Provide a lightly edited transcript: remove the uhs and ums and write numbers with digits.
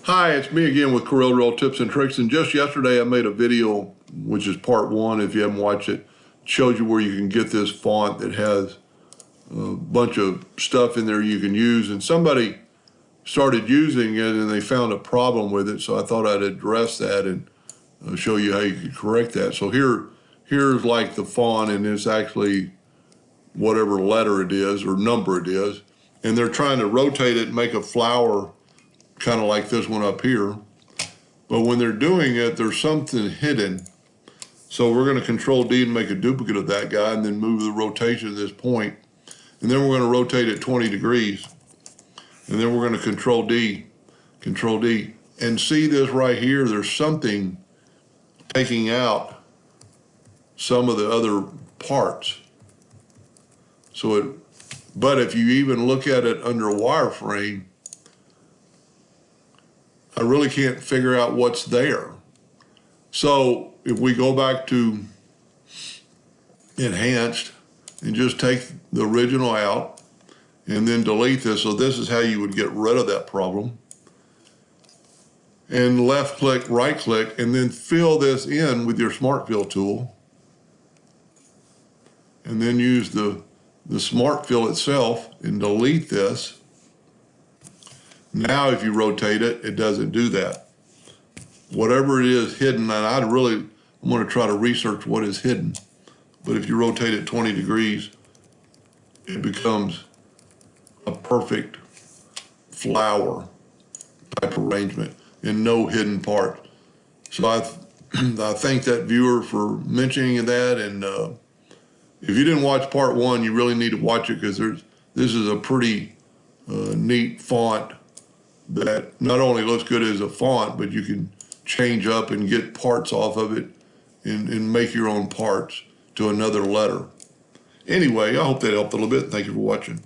Hi, it's me again with Corel tips and tricks. And just yesterday I made a video, which is part one. If you haven't watched it, shows you where you can get this font that has a bunch of stuff in there you can use. And somebody started using it and they found a problem with it. So I thought I'd address that and show you how you could correct that. So here's like the font, and it's actually whatever letter it is or number it is. And they're trying to rotate it and make a flower kind of like this one up here. But when they're doing it, there's something hidden. So we're going to Control D and make a duplicate of that guy and then move the rotation to this point. And then we're going to rotate it 20 degrees. And then we're going to Control D. And see this right here, there's something taking out some of the other parts. But if you even look at it under wireframe, I really can't figure out what's there. So if we go back to enhanced and just take the original out and then delete this, so this is how you would get rid of that problem. And left click, right click, and then fill this in with your Smart Fill tool. And then use the Smart Fill itself and delete this. Now if you rotate it, it doesn't do that. Whatever it is hidden, and I'm going to try to research what is hidden. But if you rotate it 20 degrees, it becomes a perfect flower type arrangement and no hidden part. So I thank that viewer for mentioning that. And if you didn't watch part one, you really need to watch it, because this is a pretty neat font that not only looks good as a font, but you can change up and get parts off of it and make your own parts to another letter. Anyway, I hope that helped a little bit. Thank you for watching.